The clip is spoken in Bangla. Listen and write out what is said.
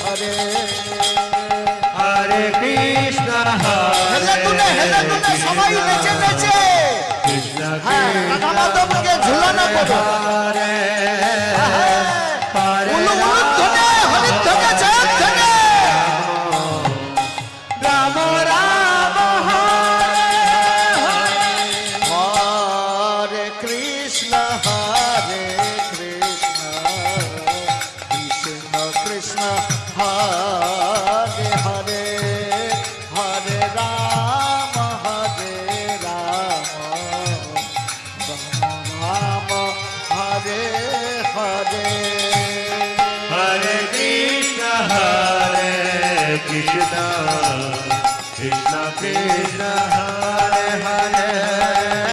হরে হরে কৃষ্ণ হরে সবাই নেচে নেচে কৃষ্ণ হ্যাঁ রাধা মাধবকে ঝুলানো করো হরে উলুধ্বনি হরিধ্বনি জয়ধ্বনি রাম রাম হরে হরে কৃষ্ণ কৃষ্ণ কৃষ্ণ হরে হরে হরে রাম রাম হরে হরে হরে কৃষ্ণ হরে কৃষ্ণ কৃষ্ণ কৃষ্ণ হরে হরে